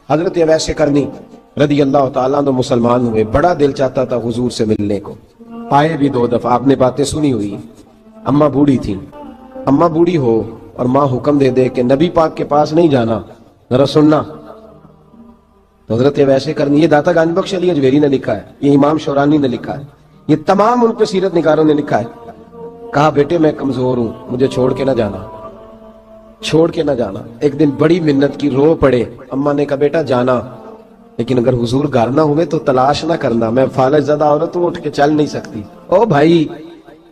حضرت اویس کرنی رضی اللہ تعالیٰ عنہ مسلمان ہوئے، بڑا دل چاہتا تھا حضور سے ملنے کو، آئے بھی 2 دفعہ، آپ نے باتیں سنی ہوئی۔ اماں بوڑھی تھی، اماں بوڑھی ہو اور ماں حکم دے دے کہ نبی پاک کے پاس نہیں جانا، ذرا سننا، تو حضرت اویس کرنی، یہ داتا گنج بخش علی اجمیری نے لکھا ہے، یہ امام شورانی نے لکھا ہے، یہ تمام ان پہ سیرت نگاروں نے لکھا ہے، کہا بیٹے میں کمزور ہوں، مجھے چھوڑ کے نہ جانا، چھوڑ کے نہ جانا۔ ایک دن بڑی منت کی، رو پڑے، اماں نے کہا بیٹا جانا، لیکن اگر حضور گھر نہ ہوئے تو تلاش نہ کرنا، میں فالج زدہ عورت ہوں، اٹھ کے چل نہیں سکتی۔ او بھائی،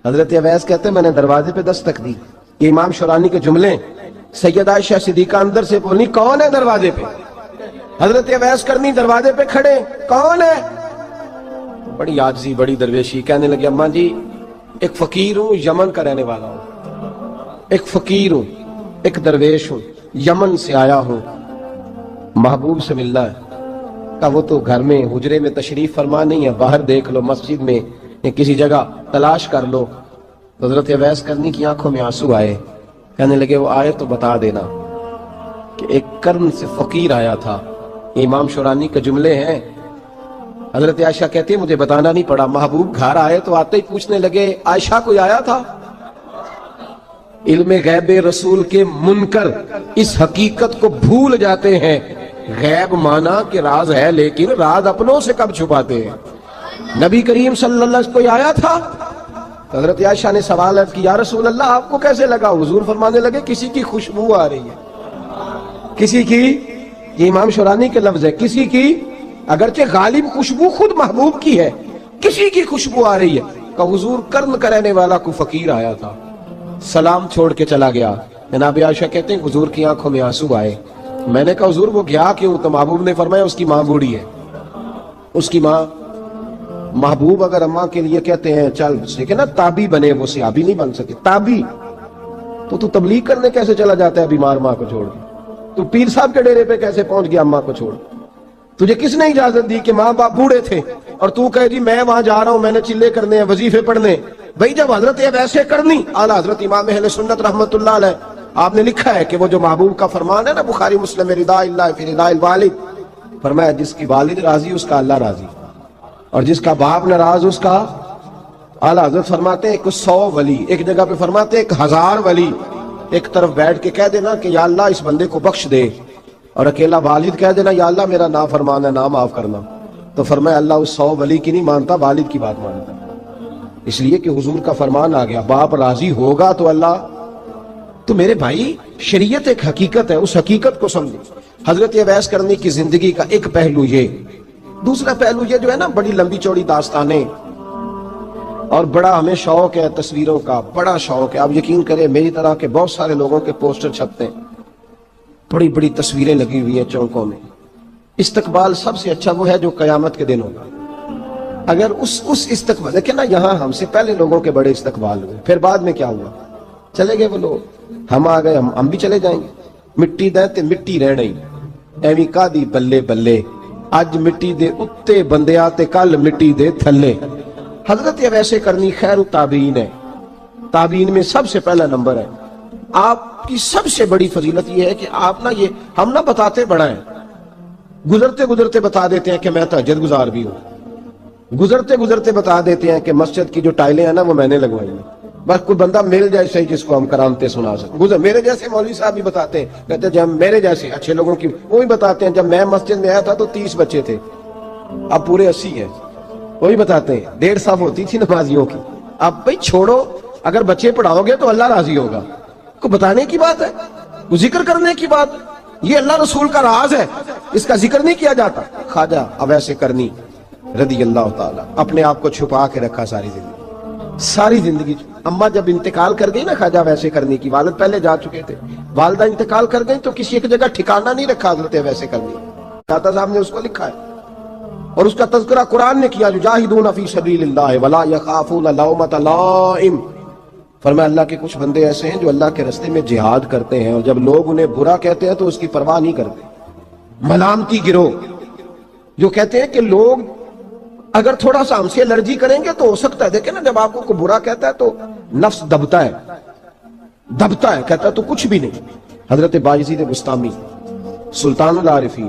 حضرت اویس کہتے ہیں میں نے دروازے پہ دستک دی، یہ امام شورانی کے جملے، سیدہ عائشہ صدیقہ اندر سے بولی کون ہے دروازے پہ؟ حضرت اویس کرنی دروازے پہ کھڑے، کون ہے؟ بڑی عاجزی، بڑی درویشی، کہنے لگے اماں جی ایک فقیر ہوں، یمن کا رہنے والا ہوں، ایک فقیر ہوں، ایک درویش ہوں، یمن سے آیا ہوں، محبوب سے ملنا ہے۔ کہا وہ تو گھر میں حجرے میں تشریف فرما نہیں ہے، باہر دیکھ لو، مسجد میں یا کسی جگہ تلاش کر لو۔ حضرت اویس کرنی کی آنکھوں میں آنسو آئے، کہنے لگے وہ آئے تو بتا دینا کہ ایک قرن سے فقیر آیا تھا، یہ امام شورانی کے جملے ہیں۔ حضرت عائشہ کہتی ہے مجھے بتانا نہیں پڑا، محبوب گھر آئے تو آتے ہی پوچھنے لگے عائشہ کوئی آیا تھا؟ علم غیب رسول کے منکر اس حقیقت کو بھول جاتے ہیں، غیب مانا کہ راز ہے لیکن راز اپنوں سے کب چھپاتے ہیں۔ نبی کریم صلی اللہ علیہ وسلم کوئی آیا تھا؟ حضرت عائشہ نے سوال کی یا رسول اللہ آپ کو کیسے لگا؟ حضور فرمانے لگے کسی کی خوشبو آ رہی ہے، کسی کی، یہ امام شورانی کے لفظ ہے، کسی کی، اگرچہ غالب خوشبو خود محبوب کی ہے، کسی کی خوشبو آ رہی ہے۔ کہ حضور کرن کرنے والا کو فقیر آیا تھا، سلام چھوڑ کے چلا گیا۔ جناب عائشہ کہتے ہیں حضور کی آنکھوں میں آنسو آئے، میں نے کہا حضور وہ گیا کیوں؟ تو محبوب نے فرمایا اس کی ماں بوڑھی ہے، اس کی ماں۔ محبوب اگر اماں کے لیے کہتے ہیں چل لیکن نا تابی بنے، وہ صحابی نہیں بن سکے، تابی، تو تبلیغ کرنے کیسے چلا جاتا ہے بیمار ماں کو چھوڑ کے؟ تو پیر صاحب کے ڈیرے پہ کیسے پہنچ گیا اماں کو چھوڑ؟ تجھے کس نے اجازت دی کہ ماں باپ بوڑھے تھے اور تو کہے جی میں وہاں جا رہا ہوں، میں نے چلے کرنے ہیں، وظیفے پڑھنے؟ بھئی جب حضرت اویس کرنی اعلیٰ حضرت امام اہل سنت رحمت اللہ علیہ، آپ نے لکھا ہے کہ وہ جو محبوب کا فرمان ہے نا بخاری مسلم میں، رضا اللہ فی رضا الوالد، فرمایا جس کی والد راضی اس کا اللہ راضی، اور جس کا باپ ناراض اس کا، اعلیٰ حضرت فرماتے ہیں 100 ولی، ایک جگہ پہ فرماتے ہیں 1000 ولی ایک طرف بیٹھ کے کہہ دینا کہ یا اللہ اس بندے کو بخش دے، اور اکیلا والد کہہ دینا یا اللہ میرا نافرمان ہے، نا معاف کرنا، تو فرمایا اللہ اس 100 ولی کی نہیں مانتا، والد کی بات مانتا، اس لیے کہ حضور کا فرمان آ گیا باپ راضی ہوگا تو اللہ۔ تو میرے بھائی شریعت ایک حقیقت ہے، اس حقیقت کو سمجھو۔ حضرت اویس کرنی کی زندگی کا ایک پہلو یہ، دوسرا پہلو یہ جو ہے نا بڑی لمبی چوڑی داستانیں، اور بڑا ہمیں شوق ہے تصویروں کا، بڑا شوق ہے، آپ یقین کریں میری طرح کے بہت سارے لوگوں کے پوسٹر چھپتے ہیں، بڑی بڑی تصویریں لگی ہوئی ہیں چوکوں میں۔ استقبال سب سے اچھا وہ ہے جو قیامت کے دن ہوگا، اگر اس استقبال، دیکھیں نا یہاں ہم سے پہلے لوگوں کے بڑے استقبال ہوئے، پھر بعد میں کیا ہوا؟ چلے گئے وہ لوگ، ہم آ گئے، ہم بھی چلے جائیں گے۔ مٹی دے تے مٹی رہنا ہی، ایویں کا دی بلے بلے، اج مٹی دے اتے بندے آتے کل مٹی دے تھلے۔ حضرت اویس کرنی خیر التابعین ہے، تابعین میں سب سے پہلا نمبر ہے۔ آپ کی سب سے بڑی فضیلت یہ ہے کہ آپ نا یہ ہم نہ بتاتے بڑا ہیں، گزرتے گزرتے بتا دیتے ہیں کہ میں تہجد گزار بھی ہوں، گزرتے گزرتے بتا دیتے ہیں کہ مسجد کی جو ٹائلیں ہیں نا وہ میں نے لگوائی ہیں، بس کوئی بندہ مل جائے صحیح جس کو ہم کرامتے سنا سکیں۔ میرے جیسے مولوی صاحب بھی بتاتے ہیں، کہتے ہیں جب میرے جیسے اچھے لوگوں کی وہی بتاتے ہیں جب میں مسجد میں آیا تھا تو 30 بچے تھے، اب پورے 80 ہیں، وہی بتاتے ہیں 150 صف ہوتی تھی نمازیوں کی، اب بھائی چھوڑو، اگر بچے پڑھاؤ گے تو اللہ راضی ہوگا، کو بتانے کی بات ہے، کو ذکر کرنے کی بات، یہ اللہ رسول کا راز ہے، اس کا ذکر نہیں کیا جاتا۔ خواجہ اویس کرنی رضی اللہ تعالی اپنے آپ کو چھپا کے رکھا ساری زندگی۔ اماں جب انتقال کر گئی نا خواجہ اویس کرنی کی، والد پہلے جا چکے تھے، والدہ انتقال کر گئی تو کسی ایک جگہ ٹھکانہ نہیں رکھا حضرت اویس کرنی، داتا صاحب نے اس کو لکھا ہے، اور اس کا تذکرہ قرآن نے کیا، یجاہدون فی سبیل اللہ ولا یخافون لومۃ لائم، فرمایا اللہ کے کچھ بندے ایسے ہیں جو اللہ کے راستے میں جہاد کرتے ہیں، اور جب لوگ انہیں برا کہتے ہیں تو اس کی پرواہ نہیں کرتے۔ ملامتی گروہ جو کہتے ہیں کہ لوگ اگر تھوڑا سا ہم سے الرجی کریں گے تو ہو سکتا ہے، دیکھیں نا جب آپ کو کوئی برا کہتا ہے تو نفس دبتا ہے، کہتا ہے تو کچھ بھی نہیں۔ حضرت بایزید بسطامی سلطان العارفین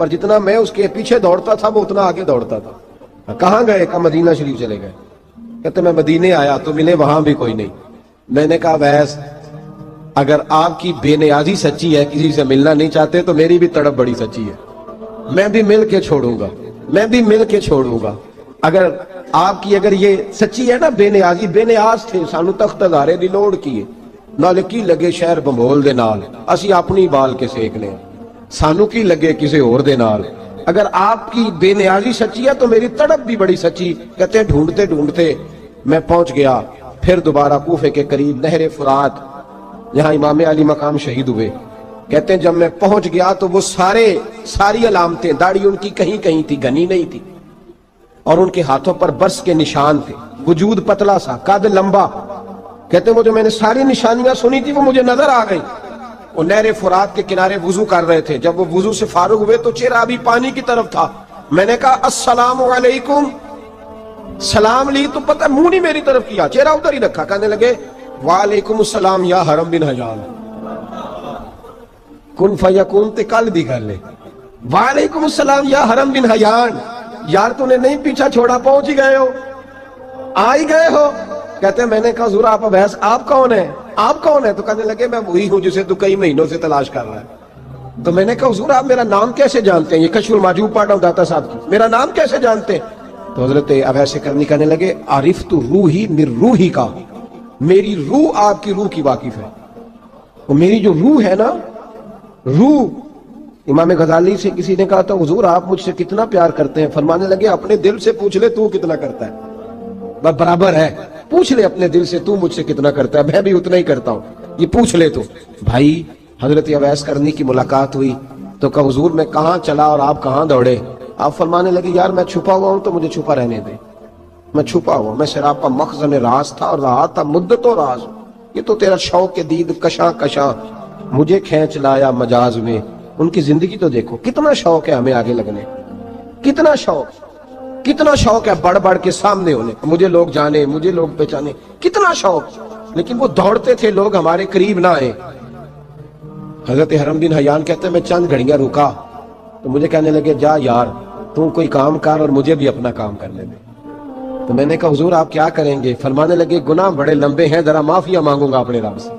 پر جتنا میں اس کے پیچھے دوڑتا تھا وہ اتنا آگے دوڑتا تھا. کہاں گئے؟ کہ مدینہ شریف چلے گئے. کہتے میں مدینے آیا تو ملے وہاں بھی کوئی نہیں. میں نے کہا ویس اگر آپ کی بے نیازی سچی ہے, کسی سے ملنا نہیں چاہتے, تو میری بھی تڑپ بڑی سچی ہے. میں بھی مل کے چھوڑوں گا, میں بھی مل کے چھوڑوں گا. اگر آپ کی اگر یہ سچی ہے نا بے نیازی, بے نیاز تھے, سانو تخت ہزارے دی لوڑ کیے, نال کی لگے شہر بمبول دے نال, اسی اپنی بال کے سیکنے, سانو کی لگے کسی اور دے نال. اگر آپ کی بے نیازی سچی ہے تو میری تڑپ بھی بڑی سچی. کہتے ہیں ڈھونڈتے ڈھونڈتے میں پہنچ گیا پھر دوبارہ کوفے کے قریب نہر فرات, جہاں امام علی مقام شہید ہوئے. کہتے ہیں جب میں پہنچ گیا تو وہ ساری علامتیں, داڑھی ان کی کہیں کہیں تھی, گھنی نہیں تھی, اور ان کے ہاتھوں پر برس کے نشان تھے, وجود پتلا سا, قد لمبا. کہتے ہیں وہ جو میں نے ساری نشانیاں سنی تھی وہ مجھے نظر آ گئی. وہ نہر فرات کے کنارے وضو کر رہے تھے. جب وہ وضو سے فارغ ہوئے تو چہرہ ابھی پانی کی طرف تھا. میں نے کہا السلام علیکم, سلام لی تو پتہ منہ نہیں میری طرف کیا, چہرہ ادھر ہی رکھا. کہنے لگے وعلیکم السلام یا حرم بن حیان. کن فیکون تے کل دی گل ہے. وعلیکم السلام یا حرم بن حیان. یار تو نے نہیں پیچھا چھوڑا, پہنچ ہی گئے ہو, آ ہی گئے ہو. کہتے ہیں میں نے کہا حضور آپ ابیس آپ کون ہیں, آپ کون ہیں؟ تو کہنے لگے میں وہی ہوں جسے تو کئی مہینوں سے تلاش کر رہا ہے. تو میں نے کہا حضور آپ میرا نام کیسے جانتے ہیں؟ یہ کشف المحجوب پڑھ رہا ہوں داتا صاحب کی, میرا نام کیسے جانتے ہیں؟ تو حضرت اویس کرنی کہنے لگے عرفت روحی من روحی کا, میری روح آپ کی روح کی واقف ہے. اور میری جو روح ہے نا, روح. امام غزالی سے کسی نے کہا تھا حضور آپ مجھ سے کتنا پیار کرتے ہیں؟ فرمانے لگے اپنے دل سے پوچھ لے تو کتنا کرتا ہے, برابر ہے. پوچھ لے اپنے دل سے تو مجھ سے کتنا کرتا ہے, میں بھی اتنا ہی کرتا ہوں, یہ پوچھ لے تو. بھائی حضرت اویس کرنی کی ملاقات ہوئی تو کہا حضور میں کہاں چلا اور آپ کہاں دوڑے؟ آپ فرمانے لگے یار میں چھپا ہوا ہوں تو مجھے چھپا رہنے دے, میں چھپا ہوا, میں شراب کا مخزن راز تھا اور رہا تھا مدت و راز. یہ تو تیرا شوق کے دید کشاں کشاں مجھے کھینچ لایا مجاز میں. ان کی زندگی تو دیکھو, کتنا شوق ہے ہمیں آگے لگنے, کتنا شوق ہے بڑھ بڑھ کے سامنے ہونے, مجھے لوگ جانے, مجھے لوگ پہچانے, کتنا شوق. لیکن وہ دوڑتے تھے لوگ ہمارے قریب نہ آئے. حضرت حرم بن حیان کہتے ہیں میں چند گھڑیاں رکا تو مجھے کہنے لگے جا یار تو کوئی کام کر اور مجھے بھی اپنا کام کرنے دے. تو میں نے کہا حضور آپ کیا کریں گے؟ فرمانے لگے گناہ بڑے لمبے ہیں, ذرا معافیا مانگوں گا اپنے رب سے,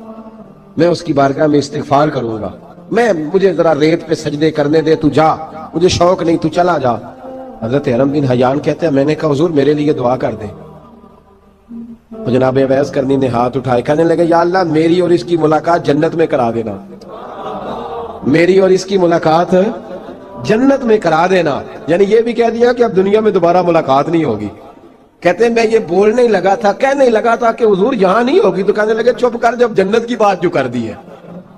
میں اس کی بارگاہ میں استغفار کروں گا, مجھے ذرا ریت پہ سجدے کرنے دے, تو جا, مجھے شوق نہیں, تو چلا جا. حضرت حرم بن حیان کہتے ہیں میں نے کہا حضور میرے لیے دعا کر دیں. جناب اویس کرنی نے ہاتھ اٹھائے, کہنے لگے یا اللہ میری اور اس کی ملاقات جنت میں کرا دینا, میری اور اس کی ملاقات جنت میں کرا دینا. یعنی یہ بھی کہہ دیا کہ اب دنیا میں دوبارہ ملاقات نہیں ہوگی. کہتے ہیں میں یہ بولنے ہی لگا تھا, کہنے ہی لگا تھا کہ حضور یہاں نہیں ہوگی, تو کہنے لگے چپ کر, جب جنت کی بات جو کر دی ہے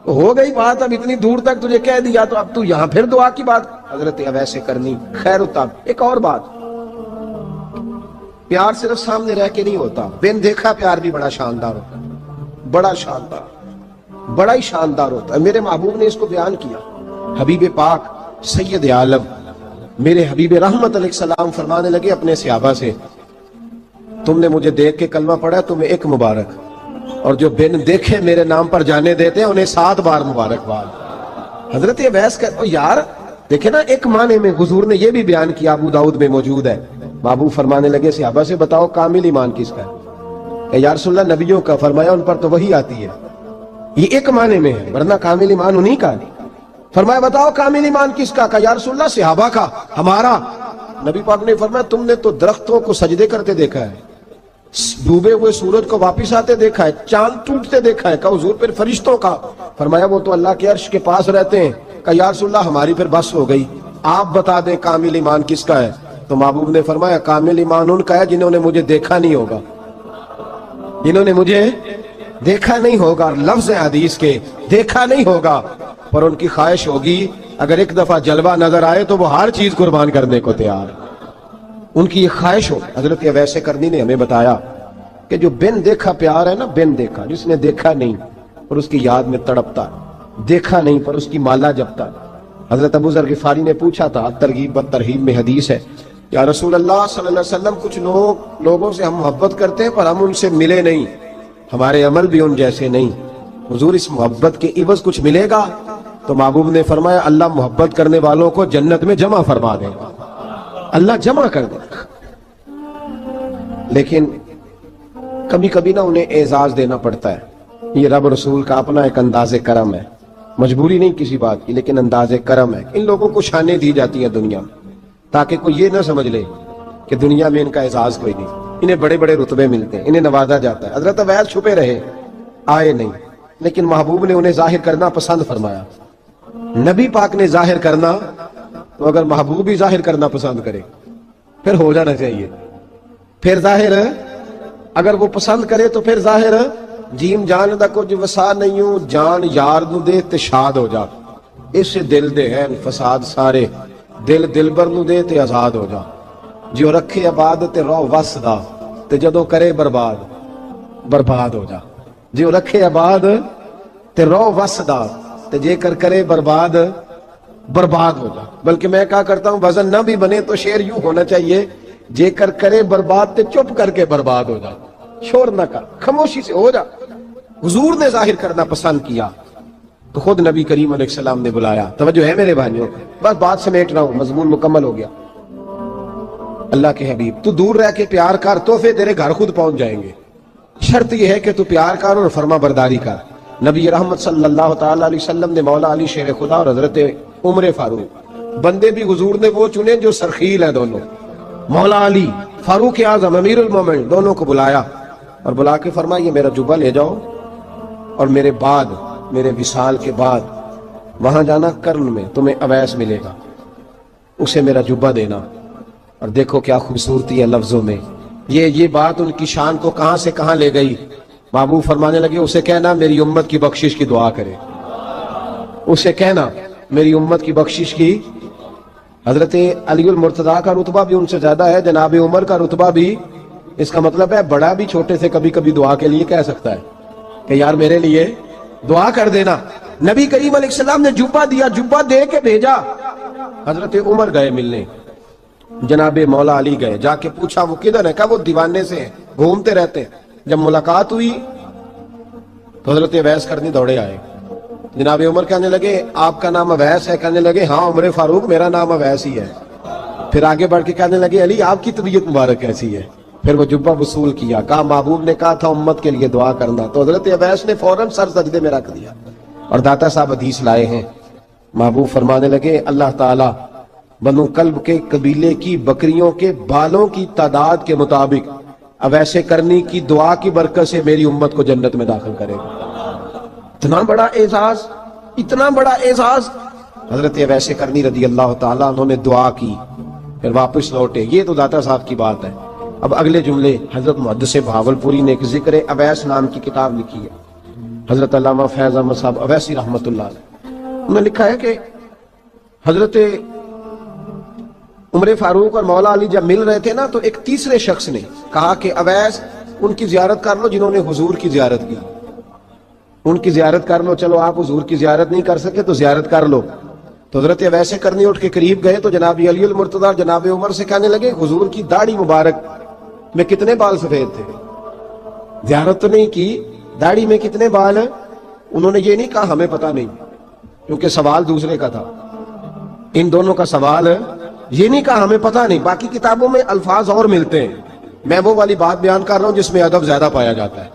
ہو گئی بات, اب اتنی دور تک تجھے کہہ دیا تو اب تو یہاں پھر دعا کی بات. حضرت اویس کرنی خیر اتاب. ایک اور بات, پیار صرف سامنے رہ کے نہیں ہوتا, بن دیکھا پیار بھی بڑا شاندار ہوتا ہے, بڑا شاندار, بڑا ہی شاندار ہوتا ہے. میرے محبوب نے اس کو بیان کیا, حبیب پاک سید عالم میرے حبیب رحمت علیہ السلام فرمانے لگے اپنے صحابہ سے تم نے مجھے دیکھ کے کلمہ پڑھا, تمہیں ایک مبارک, اور جو بن دیکھے میرے نام پر جانے دیتے ہیں انہیں 7 بار مبارکباد. حضرت اویس کہتے یار دیکھیں نا, ایک معنی میں حضور نے یہ بھی بیان کیا, ابو داؤد میں موجود ہے. محبوب فرمانے لگے صحابہ سے بتاؤ کامل ایمان کس کا ہے؟ یا رسول اللہ نبیوں کا. فرمایا ان پر تو وہی آتی ہے, یہ ایک معنی میں ہے, ورنہ کامل ایمان انہی کا. فرمایا بتاؤ کامل ایمان کس کا؟ کہا یا رسول اللہ صحابہ کا, ہمارا. نبی پاک نے فرمایا تم نے تو درختوں کو سجدے کرتے دیکھا ہے, ڈوبے ہوئے سورج کو واپس آتے دیکھا ہے, چاند ٹوٹتے دیکھا ہے. کہا حضور پھر فرشتوں کا؟ فرمایا وہ تو اللہ کے عرش کے پاس رہتے ہیں. کہا یا رسول اللہ ہماری پھر بس ہو گئی, آپ بتا دیں کامل ایمان کس کا ہے. تو محبوب نے فرمایا کامل ایمان ان کا ہے جنہوں نے مجھے دیکھا نہیں ہوگا, جنہوں نے مجھے دیکھا نہیں ہوگا. لفظ حدیث کے دیکھا نہیں ہوگا, پر ان کی خواہش ہوگی اگر ایک دفعہ جلوہ نظر آئے تو وہ ہر چیز قربان کرنے کو تیار, ان کی یہ خواہش ہو. حضرت اویس کرنی نے ہمیں بتایا کہ جو بن دیکھا پیار ہے نا, بن دیکھا, جس نے دیکھا نہیں اور اس کی یاد میں تڑپتا, دیکھا نہیں پر اس کی مالا جپتا. حضرت ابو ذر غفاری نے پوچھا تھا, ترغیب و ترہیب میں حدیث ہے, یا رسول اللہ صلی اللہ علیہ وسلم کچھ لوگوں سے ہم محبت کرتے ہیں پر ہم ان سے ملے نہیں, ہمارے عمل بھی ان جیسے نہیں, حضور اس محبت کے عوض کچھ ملے گا؟ تو محبوب نے فرمایا اللہ محبت کرنے والوں کو جنت میں جمع فرما دے گا، اللہ جمع کر دے گا۔ لیکن کبھی کبھی نا انہیں اعزاز دینا پڑتا ہے، یہ رب رسول کا اپنا ایک انداز کرم ہے، مجبوری نہیں کسی بات کی، لیکن انداز کرم ہے۔ ان لوگوں کو شانیں دی جاتی ہیں دنیا میں تاکہ کوئی یہ نہ سمجھ لے کہ دنیا میں ان کا اعزاز کوئی نہیں، انہیں بڑے بڑے رتبے ملتے ہیں، انہیں نوازا جاتا ہے۔ حضرت اویس چھپے رہے، آئے نہیں، لیکن محبوب نے انہیں ظاہر کرنا پسند فرمایا۔ نبی پاک نے ظاہر کرنا تو اگر محبوب ہی ظاہر کرنا پسند کرے پھر ہو جانا چاہیے، پھر ظاہر اگر وہ پسند کرے تو پھر ظاہر جیم جان دا کچھ وسا نہیں ہوں، جان یار نو دے تے شاد ہو جا، اس دل دے ہیں فساد سارے، دل دلبر نو دے تے آزاد ہو جا، جو رکھے آباد تے رو وس دا تے جدو کرے برباد برباد ہو جا، جو رکھے آباد تے رو وس دا تے جے کر کرے برباد برباد ہو جا۔ بلکہ میں کہا کرتا ہوں وزن نہ بھی بنے تو شعر یوں ہونا چاہیے، جے کر کرے برباد تے چپ کر کے برباد ہو جا، شور نہ کر، خاموشی سے ہو جا۔ حضور نے ظاہر کرنا پسند کیا تو خود نبی کریم علیہ السلام نے بلایا۔ توجہ ہے میرے بھائیوں، بس بات سمیٹ رہا ہوں، مضمون مکمل ہو گیا۔ اللہ کے حبیب تو دور رہ کے پیار کر، تحفے تیرے گھر خود پہنچ جائیں گے، شرط یہ ہے کہ تو پیار کر اور فرما برداری کر۔ نبی رحمت صلی اللہ تعالی علیہ وسلم نے مولا علی شیر خدا اور حضرت عمر فاروق، بندے بھی حضور نے وہ چنے جو سرخیل ہیں دونوں، مولا علی فاروق اعظم امیر المومنین، دونوں کو بلایا اور بلا کے فرمایا یہ میرا جبہ لے جاؤ اور میرے بعد، میرے وصال کے بعد وہاں جانا کرن میں تمہیں اویس ملے گا، اسے میرا جبہ دینا۔ اور دیکھو کیا خوبصورتی ہے لفظوں میں، یہ بات ان کی شان کو کہاں سے کہاں لے گئی۔ محبوب فرمانے لگے اسے کہنا میری امت کی بخشش کی دعا کرے، اسے کہنا میری امت کی بخشش کی۔ حضرت علی المرتضیٰ کا رتبہ بھی ان سے زیادہ ہے، جناب عمر کا رتبہ بھی، اس کا مطلب ہے بڑا بھی چھوٹے سے کبھی کبھی دعا کے لیے کہہ سکتا ہے کہ یار میرے لیے دعا کر دینا۔ نبی کریم علیہ السلام نے جبہ دیا، جبہ دے کے بھیجا۔ حضرت عمر گئے ملنے، جناب مولا علی گئے، جا کے پوچھا وہ کدھر ہے، کہا وہ دیوانے سے ہیں، گھومتے رہتے ہیں۔ جب ملاقات ہوئی تو حضرت اویس کرنی دوڑے آئے، جناب عمر کہنے لگے آپ کا نام اویس ہے؟ کہنے لگے ہاں عمر فاروق میرا نام اویس ہی ہے۔ پھر آگے بڑھ کے کہنے لگے علی آپ کی طبیعت مبارک کیسی ہے؟ پھر وہ جبہ وصول کیا، کہا محبوب نے کہا تھا امت کے لیے دعا کرنا، تو حضرت اویس نے فوراً سر سجدے میں رکھ دیا۔ اور داتا صاحب حدیث لائے ہیں، محبوب فرمانے لگے اللہ تعالیٰ بنو کلب کے قبیلے کی بکریوں کے بالوں کی تعداد کے مطابق اویس کرنی کی دعا کی برکت سے میری امت کو جنت میں داخل کرے گا۔ اتنا بڑا اعزاز، اتنا بڑا اعزاز۔ حضرت اویس کرنی رضی اللہ تعالیٰ انہوں نے دعا کی، پھر واپس لوٹے۔ یہ تو داتا صاحب کی بات ہے۔ اب اگلے جملے حضرت محدث بہاولپوری نے ایک ذکر اویس نام کی کتاب لکھی ہے، حضرت علامہ فیض احمد صاحب اویسی رحمۃ اللہ علیہ، انہوں نے لکھا ہے کہ حضرت عمر فاروق اور مولا علی جب مل رہے تھے نا تو ایک تیسرے شخص نے کہا کہ اویس ان کی زیارت کر لو جنہوں نے حضور کی زیارت کی، ان کی زیارت کر لو، چلو آپ حضور کی زیارت نہیں کر سکے تو زیارت کر لو۔ تو حضرت اویس کرنی اٹھ کے قریب گئے تو جناب علی المرتضیٰ جناب عمر سے کہنے لگے حضور کی داڑھی مبارک میں کتنے بال سفید تھے؟ زیارت تو نہیں کی، داڑھی میں کتنے بال ہیں؟ انہوں نے یہ نہیں کہا ہمیں پتہ نہیں، کیونکہ سوال دوسرے کا تھا، ان دونوں کا سوال ہے، یہ نہیں کہا ہمیں پتہ نہیں۔ باقی کتابوں میں الفاظ اور ملتے ہیں، میں وہ والی بات بیان کر رہا ہوں جس میں ادب زیادہ پایا جاتا ہے۔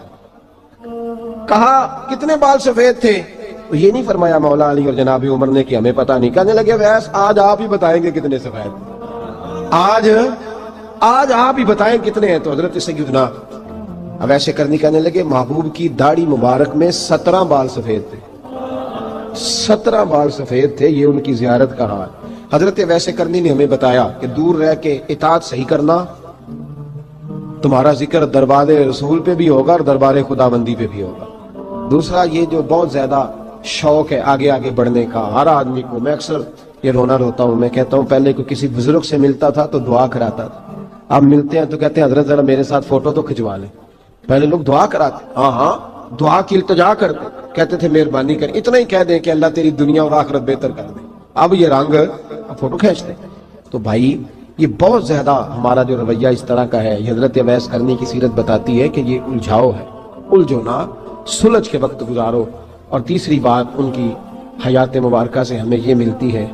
کہا کتنے بال سفید تھے؟ تو یہ نہیں فرمایا مولا علی اور جناب عمر نے کہ ہمیں پتہ نہیں، کہنے لگے ویس آج آپ ہی بتائیں گے کتنے سفید، آج آپ ہی بتائیں کتنے ہیں۔ تو حضرت سیدنا اویس کرنی کہنے لگے محبوب کی داڑھی مبارک میں 17 بال سفید تھے، 17 بال سفید تھے، یہ ان کی زیارت کا حال۔ حضرت اویس کرنی نے ہمیں بتایا کہ دور رہ کے اطاعت صحیح کرنا، تمہارا ذکر دربار رسول پہ بھی ہوگا اور دربار خدا بندی پہ بھی ہوگا۔ دوسرا یہ جو بہت زیادہ شوق ہے آگے آگے بڑھنے کا ہر آدمی کو، میں اکثر یہ رونا روتا ہوں، میں کہتا ہوں پہلے کوئی کسی بزرگ سے ملتا تھا تو دعا کراتا تھا، اب ملتے ہیں تو کہتے ہیں حضرت ذرا میرے ساتھ فوٹو تو کھنچوا لیں۔ پہلے لوگ دعا کراتے، ہاں دعا کی التجا کرتے، کہتے تھے مہربانی کر، اتنا ہی کہہ دیں کہ اللہ تیری دنیا اور آخرت بہتر کر دے، اب یہ رنگ فوٹو کھینچتے۔ تو بھائی یہ بہت زیادہ ہمارا جو رویہ اس طرح کا ہے، یہ حضرت اویس کرنی کی سیرت بتاتی ہے کہ یہ الجھاؤ ہے، الجھو نہ، سلجھ کے وقت گزارو۔ اور تیسری بات ان کی حیات مبارکہ سے ہمیں یہ ملتی ہے،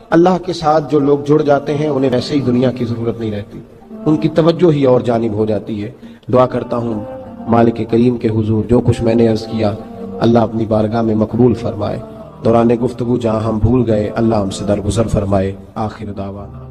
اللہ کے ساتھ جو لوگ جڑ جاتے ہیں انہیں ویسے ہی دنیا کی ضرورت نہیں رہتی، ان کی توجہ ہی اور جانب ہو جاتی ہے۔ دعا کرتا ہوں مالک کریم کے حضور جو کچھ میں نے عرض کیا اللہ اپنی بارگاہ میں مقبول فرمائے، دوران گفتگو جہاں ہم بھول گئے اللہ ہم سے درگزر فرمائے۔ آخر دعوانا